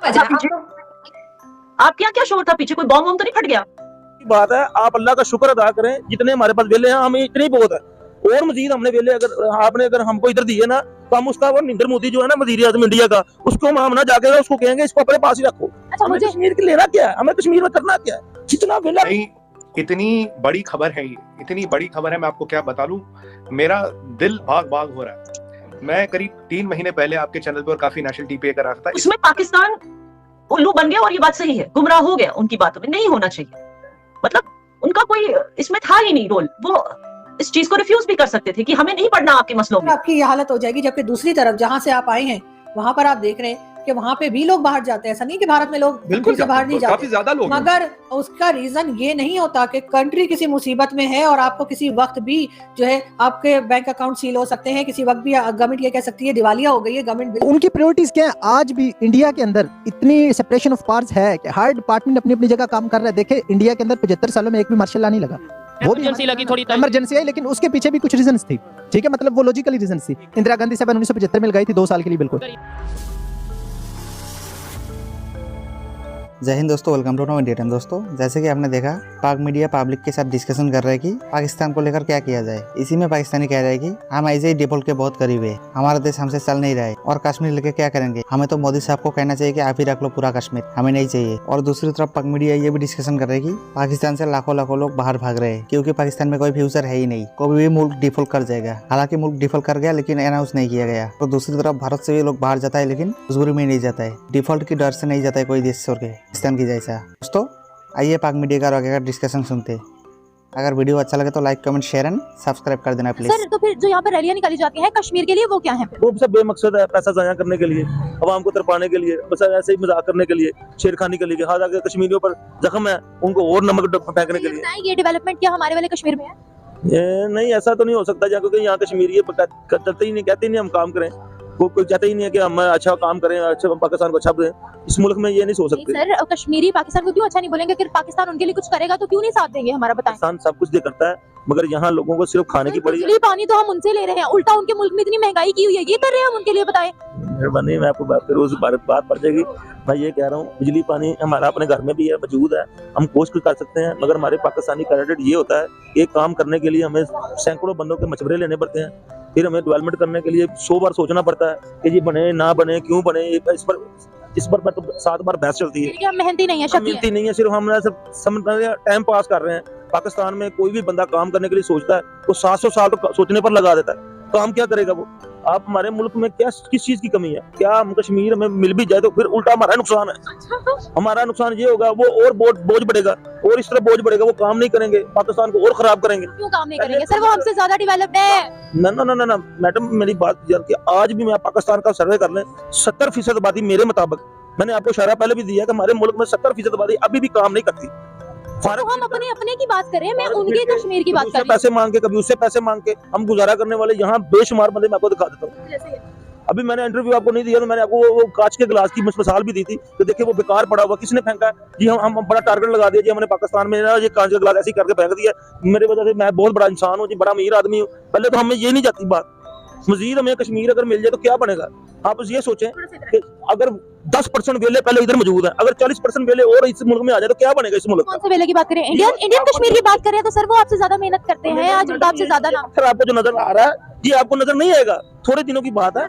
आप क्या क्या शोर था पीछे? कोई बॉम्ब तो नहीं फट गया? बात है, आप अल्लाह का शुक्र अदा करें जितने हमारे पास वेले हैं, हमें इतने ही बहुत है। और मजीद हमने वेले अगर हमको इधर दिए ना, तो हम उसका वो नरेंद्र मोदी जो है ना वजीर आज़म इंडिया का, उसको हम ना जाके उसको कहेंगे इसको अपने पास ही रखो। अच्छा, हमें कश्मीर के लेना क्या है, हमें कश्मीर में करना क्या है, जितना वेला। इतनी बड़ी खबर है, ये इतनी बड़ी खबर है, मैं आपको क्या बता लूं, मेरा दिल भाग भाग हो रहा है। मैं करीब 3 महीने पहले आपके चैनल पर काफी नेशनल टीवी कर रहा था, इसमें पाकिस्तान उल्लू बन गया और ये बात सही है, गुमराह हो गया उनकी बातों में, नहीं होना चाहिए। मतलब उनका कोई इसमें था ही नहीं रोल, वो इस चीज को रिफ्यूज भी कर सकते थे कि हमें नहीं पढ़ना आपके मसलों में। आपकी ये हालत हो जाएगी, जबकि दूसरी तरफ जहाँ से आप आए हैं वहाँ पर आप देख रहे हैं कि वहाँ पे भी लोग बाहर जाते हैं। ऐसा नहीं कि भारत में लोग बिल्कुल से बाहर नहीं जाते, काफी ज्यादा लोग, मगर उसका रीजन ये नहीं होता कि कंट्री किसी मुसीबत में है और आपको किसी वक्त भी जो है आपके बैंक अकाउंट सील हो सकते हैं, किसी वक्त भी गवर्नमेंट ये कह सकती है दिवालिया हो गई है गवर्नमेंट। उनकी प्रायोरिटीज क्या है? आज भी इंडिया के अंदर इतनी सेपरेशन ऑफ पावर्स है कि हर डिपार्टमेंट अपनी अपनी जगह काम कर रहा है। देखे इंडिया के अंदर 75 सालों में एक भी मार्शल लॉ नहीं लगा, वो भी इमरजेंसी लगी, थोड़ी इमरजेंसी आई, लेकिन उसके पीछे भी कुछ रीजंस थी। ठीक है, मतलब वो लॉजिकली रीजंस थी। इंदिरा गांधी साहब 1975 में लगाई थी 2 साल के लिए, बिल्कुल। जय हिंद दोस्तों, welcome to know India time. दोस्तों, जैसे कि आपने देखा, पाक मीडिया पब्लिक के साथ डिस्कशन कर रहा है कि पाकिस्तान को लेकर क्या किया जाए। इसी में पाकिस्तानी कह रहे हैं कि हम ऐसे ही डिफॉल्ट के बहुत करीब है, हमारा देश हमसे चल नहीं रहा है और कश्मीर लेकर क्या करेंगे, हमें तो मोदी साहब को कहना चाहिए कि आप ही रख लो पूरा कश्मीर, हमें नहीं चाहिए। और दूसरी तरफ पाक मीडिया ये भी डिस्कशन कर रही है कि पाकिस्तान से लाखों लाखों लोग बाहर भाग रहे हैं क्योंकि पाकिस्तान में कोई फ्यूचर है ही नहीं, कोई भी मुल्क डिफॉल्ट कर जाएगा। हालांकि मुल्क डिफॉल्ट कर गया लेकिन अनाउंस नहीं किया गया। तो दूसरी तरफ भारत से भी लोग बाहर जाता है लेकिन मजबूरी में नहीं जाता है, डिफॉल्ट की डर से नहीं जाता है कोई देश छोड़ के, पाकिस्तान की जैसा। दोस्तों, आइए पाक मीडिया का आगे का डिस्कशन सुनते हैं। अगर वीडियो अच्छा लगे तो like, comment, share and subscribe कर देना प्लीज। सर, तो फिर जो यहाँ पर रैलियां निकाली जाती हैं कश्मीर के लिए, वो क्या है? वो सब बेमकसद है, पैसा जाया करने के लिए, अवाम को तरपाने के लिए, बस ऐसे ही मजाक करने के लिए, शेरखानी के लिए। हालांकि कश्मीरियों पर जख्म है, उनको और नमक फेंकने के लिए। ये डेवलपमेंट क्या हमारे वाले कश्मीर में है? नहीं, ऐसा तो नहीं हो सकता, क्योंकि यहाँ कश्मीरी करते ही नहीं, कहते ही नहीं हम काम करें, वो कोई चाहते ही नहीं है कि हम अच्छा काम करें, अच्छा पाकिस्तान को अच्छा दें। इस मुल्क में ये नहीं सोच सकते। सर, कश्मीरी पाकिस्तान को क्यों अच्छा नहीं बोलेंगे? अगर पाकिस्तान उनके लिए कुछ करेगा तो क्यों नहीं साथ देंगे हमारा? बताएं। पाकिस्तान सब कुछ दे करता है, मगर यहाँ लोगों को सिर्फ खाने की पड़ी है। बिजली पानी तो हम उनसे ले रहे हैं, उल्टा उनके मुल्क में इतनी महंगाई की हुई है, ये कर रहे हैं हम उनके लिए। बताएं। मेहरबानी, मैं आपको बात करूँ उस बात पड़ जाएगी। मैं ये कह रहा हूँ, बिजली पानी हमारा अपने घर में भी है, मौजूद है, हम कोशिश कर सकते हैं, मगर हमारे पाकिस्तानी कैंडिडेट ये होता है, एक काम करने के लिए हमें सैकड़ों बंदों के मशवरे लेने पड़ते हैं, फिर हमें डेवलपमेंट करने के लिए 100 बार सोचना पड़ता है कि ये बने ना बने, क्यों बने। इस पर तो 7 बार बहस चलती है। क्या मेहनती नहीं है? मेहनती नहीं है, सिर्फ हम टाइम पास कर रहे हैं। पाकिस्तान में कोई भी बंदा काम करने के लिए सोचता है तो 700 साल तो सोचने पर लगा देता है, तो हम क्या करेगा वो। आप हमारे मुल्क में क्या किस चीज की कमी है? क्या हम कश्मीर में मिल भी जाए तो फिर उल्टा हमारा नुकसान है। हमारा नुकसान ये होगा, वो और बोझ बढ़ेगा, और इस तरह बोझ बढ़ेगा, वो काम नहीं करेंगे, पाकिस्तान को और खराब करेंगे। क्यों काम नहीं करेंगे सर? वो हमसे ज्यादा डेवलप्ड है। ना मैडम, मेरी बात यार कि आज भी मैं पाकिस्तान का सर्वे कर लें, 70% आबादी मेरे मुताबिक, मैंने आपको इशारा पहले भी दिया कि हमारे मुल्क में 70% आबादी अभी भी काम नहीं करती। तो हम अपने की बात करें, मैं उनके कश्मीर की बात कर रही हूं। पैसे मांग के, कभी उससे पैसे मांग के हम गुजारा करने वाले यहाँ बेशुमार बंदे, मैं आपको दिखा देता हूँ। अभी मैंने इंटरव्यू आपको नहीं दिया तो मैंने आपको वो कांच के गिलास की मिसाल भी दी थी, तो देखिए वो बेकार पड़ा हुआ, किसने फेंका जी? हम बड़ा टारगेट लगा दिया जी, हमने पाकिस्तान में ना ये कांच का गिलास ऐसे ही करके फेंक दिया। मेरे वजह से मैं बहुत बड़ा इंसान हूँ जी, बड़ा अमीर आदमी हूँ। पहले तो हमें ये नहीं जाती बात, मजीद हमें कश्मीर अगर मिल जाए तो क्या बनेगा। आप ये सोचें कि अगर 10% वेले पहले इधर मौजूद है, अगर 40% वेले और इस मुल्क में आ जाए तो क्या बनेगा इस मुल्क का? कौन से वेले की बात करें? इंडियन कश्मीर की बात करें तो सर वो आपसे ज्यादा मेहनत करते हैं, आज आपसे ज्यादा नाम। सर, आपको जो नजर आ रहा है ये आपको नजर नहीं आएगा, थोड़े दिनों की बात है।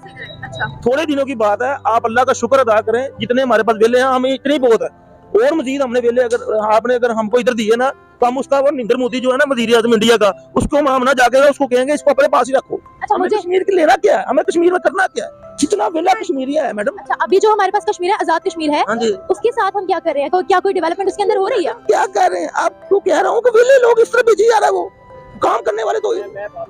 थोड़े दिनों की बात है, आप अल्लाह का शुक्र अदा करें जितने हमारे पास वेले हैं, हमें इतने ही बहुत है। और मजीद हमने वेले अगर हमको इधर दिए ना, तो हम उसका वो नरेंद्र मोदी जो है ना वजीर आज़म इंडिया का, उसको हम ना जाके उसको कहेंगे इसको अपने पास ही रखो। हमें कश्मीर के लेना क्या है, हमें कश्मीर में करना क्या है, जितना वेला कश्मीरी है मैडम। अच्छा, अभी जो हमारे पास कश्मीर है, आजाद कश्मीर है, उसके साथ हम क्या कर रहे हैं? क्या कोई डेवलपमेंट उसके अंदर हो रही है? क्या कर रहे हैं? आपको कह रहा हूँ कि वेले लोग इस तरह भेजे जा रहा है, वो काम करने वाले तो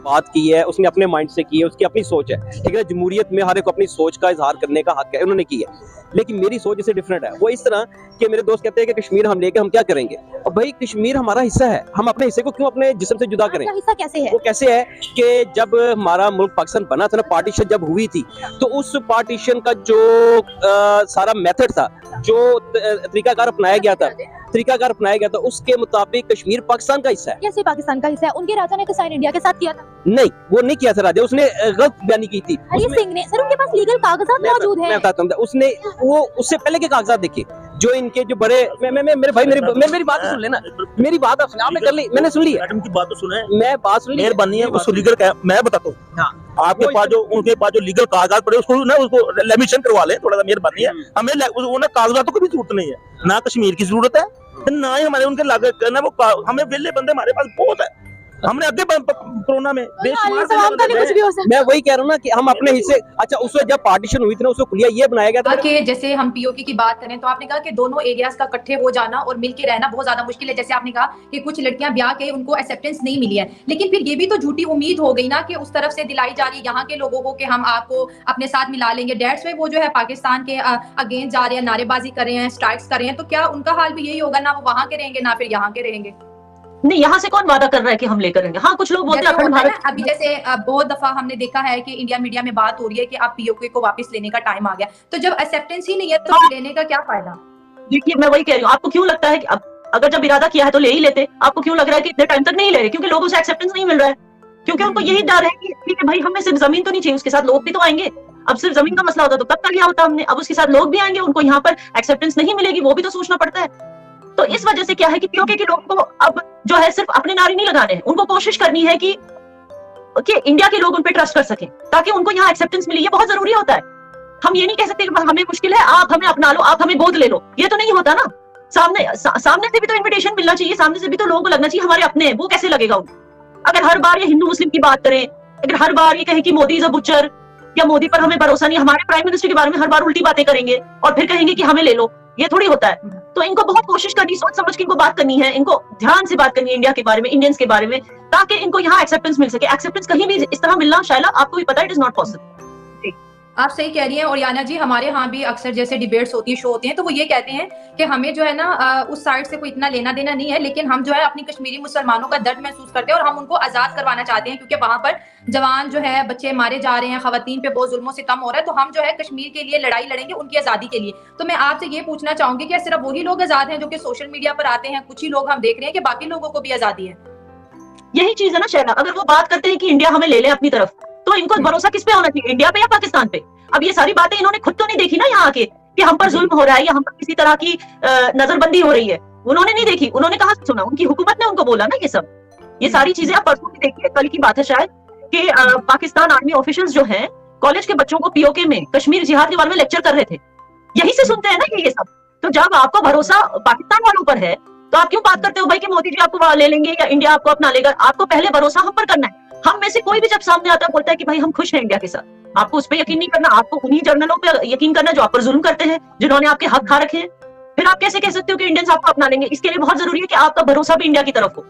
बात की है, उसने अपने माइंड से की है, उसकी अपनी सोच है, ठीक है। जमहूरियत में हर एक अपनी सोच का इजहार करने का हक है, उन्होंने की है। लेकिन मेरी सोच इससे डिफरेंट है। वो इस तरह कि मेरे दोस्त कहते हैं कि कश्मीर हम लेके हम क्या करेंगे। और भाई, कश्मीर हमारा हिस्सा है, हम अपने हिस्से को क्यों अपने जिस्म से जुदा करें? हिस्सा कैसे है? वो कैसे है कि जब हमारा मुल्क पाकिस्तान बना था ना, पार्टीशन जब हुई थी, तो उस पार्टीशन का जो सारा मेथड था, जो तरीकाकार अपनाया गया था, तरीकाकार अपनाया गया था उसके मुताबिक कश्मीर पाकिस्तान का हिस्सा है। कैसे पाकिस्तान का हिस्सा है? उनके राजा ने तो साइन इंडिया के साथ किया था। नहीं, वो नहीं किया था राजा, उसने गलत बयानी की थी। हरी सिंह ने, सर उनके पास लीगल कागजात मौजूद मैं है। बताता हूँ, उसने वो उससे पहले के कागजात देखे जो इनके जो बड़े मेरे भाई मेरी बात सुन लेना, मेरी बात आप सुने, आपने कर ली, मैंने सुन ली, मैडम की बात तो सुने, मैं बात सुन ली, मेहरबानी है उसको लीगल मैं बताता हूँ। हाँ, आपके पास जो उनके पास जो लीगल कागजात पड़े उसको ना उसको लेमिनेशन करवा लें, थोड़ा सा मेहरबानी है। हमें उन्हें कागजातों की भी जरूरत नहीं है, ना कश्मीर की जरूरत है ना ही हमारे उनके लागू करना। वो हमें वेले बंदे हमारे पास बहुत है, हमने आगे कोरोना में कुछ भी हो सकता मैं वही कह रहा हूँ ना कि हम अपने हिस्से, अच्छा उसमें जब पार्टीशन हुई थी ना उसको खुलिया ये बनाया गया था कि जैसे हम पीओके की बात करें तो आपने कहा कि दोनों एरियाज का इकट्ठे हो जाना और मिलके रहना बहुत ज्यादा मुश्किल है। जैसे आपने कहा कि कुछ लड़कियां ब्याह के उनको एक्सेप्टेंस नहीं मिली है, लेकिन फिर ये भी तो झूठी उम्मीद हो गई ना कि उस तरफ से दिलाई जा रही है यहाँ के लोगों को कि हम आपको अपने साथ मिला लेंगे। डेट्स में वो जो है पाकिस्तान के अगेंस्ट जा रहे हैं, नारेबाजी कर रहे हैं, स्ट्राइक्स कर रहे हैं, तो क्या उनका हाल भी यही होगा? ना वो वहां के रहेंगे ना फिर यहाँ के रहेंगे। नहीं, यहाँ से कौन वादा कर रहा है कि हम लेकर आएंगे? हाँ, कुछ लोग बोलते हैं अखंड भारत। अभी जैसे बहुत दफा हमने देखा है कि इंडिया मीडिया में बात हो रही है कि अब पीओके को वापस लेने का टाइम आ गया, तो जब एक्सेप्टेंस ही नहीं है तो लेने का क्या फायदा? देखिए, मैं वही कह रही हूँ, आपको क्यों लगता है कि अब अगर जब इरादा किया है तो ले ही लेते? आपको क्यों लग रहा है कि इतने टाइम तक नहीं ले रहे? क्योंकि लोगों से एक्सेप्टेंस नहीं मिल रहा है, क्योंकि उनको यही डर है कि ठीक है भाई, हमें सिर्फ जमीन तो नहीं चाहिए, उसके साथ लोग भी तो आएंगे। अब सिर्फ जमीन का मसला होता तो तब कर लिया होता हमने, अब उसके साथ लोग भी आएंगे, उनको यहाँ पर एक्सेप्टेंस नहीं मिलेगी, वो भी तो सोचना पड़ता है। तो इस वजह से क्या है कि पीओके के लोगों को अब जो है सिर्फ अपने नारे नहीं लगाने हैं, उनको कोशिश करनी है कि इंडिया के लोग उन पे ट्रस्ट कर सकें ताकि उनको यहाँ एक्सेप्टेंस मिले। ये बहुत जरूरी होता है। हम ये नहीं कह सकते कि हमें मुश्किल है, आप हमें अपना लो, आप हमें गोद ले लो, ये तो नहीं होता ना। सामने से भी तो इन्विटेशन मिलना चाहिए, सामने से भी तो लोगों को लगना चाहिए हमारे अपने हैं। वो कैसे लगेगा उनको अगर हर बार ये हिंदू मुस्लिम की बात करें, अगर हर बार ये कहे कि मोदी इज अ बुचर या मोदी पर हमें भरोसा नहीं, हमारे प्राइम मिनिस्टर के बारे में हर बार उल्टी बातें करेंगे और फिर कहेंगे कि हमें ले लो, ये थोड़ी होता है। तो इनको बहुत कोशिश करनी, सोच समझ के इनको बात करनी है, इनको ध्यान से बात करनी है इंडिया के बारे में, इंडियंस के बारे में, ताकि इनको यहाँ एक्सेप्टेंस मिल सके। एक्सेप्टेंस कहीं भी इस तरह मिलना, शायला आपको भी पता है, इट इज नॉट पॉसिबल। आप सही कह रही हैं। और याना जी, हमारे यहाँ भी अक्सर जैसे डिबेट्स होती है, शो होते हैं, तो वो ये कहते हैं कि हमें जो है ना उस साइड से कोई इतना लेना देना नहीं है, लेकिन हम जो है अपनी कश्मीरी मुसलमानों का दर्द महसूस करते हैं और हम उनको आजाद करवाना चाहते हैं, क्योंकि वहां पर जवान जो है, बच्चे मारे जा रहे हैं, खवातीन पे बहुत जुल्मों से कम हो रहा है। तो हम जो है कश्मीर के लिए लड़ाई लड़ेंगे, उनकी आजादी के लिए। तो मैं आपसे ये पूछना चाहूंगी कि सिर्फ वही लोग आजाद हैं जो कि सोशल मीडिया पर आते हैं? कुछ ही लोग हम देख रहे हैं कि बाकी लोगों को भी आजादी है। यही चीज है ना शैला, अगर वो बात करते हैं कि इंडिया हमें ले ले अपनी तरफ, तो इनको भरोसा किस पे होना चाहिए, इंडिया पे या पाकिस्तान पे? अब ये सारी बातें इन्होंने खुद तो नहीं देखी ना यहाँ आके कि हम पर जुल्म हो रहा है या हम पर किसी तरह की नजरबंदी हो रही है, उन्होंने नहीं देखी। उन्होंने कहाँ सुना? उनकी हुकूमत ने उनको बोला ना ये सब, ये सारी चीजें। आप परसों की देखिए, कल की बात है शायद, कि पाकिस्तान आर्मी ऑफिशियल्स जो हैं कॉलेज के बच्चों को पीओके में कश्मीर जिहाद के बारे में लेक्चर कर रहे थे। यही से सुनते हैं ना ये सब। तो जब आपको भरोसा पाकिस्तान वालों पर है तो आप क्यों बात करते हो भाई कि मोदी जी आपको वहां ले लेंगे या इंडिया आपको अपना लेगा? आपको पहले भरोसा हम पर करना है। हम में से कोई भी जब सामने आता है बोलता है कि भाई हम खुश हैं इंडिया के साथ, आपको उस पर यकीन नहीं करना, आपको उन्हीं जर्नलों पे यकीन करना जो आप पर जुल्म करते हैं, जिन्होंने आपके हक खा रखे हैं। फिर आप कैसे कह सकते हो कि इंडियंस आपको अपना लेंगे? इसके लिए बहुत जरूरी है कि आपका भरोसा भी इंडिया की तरफ हो।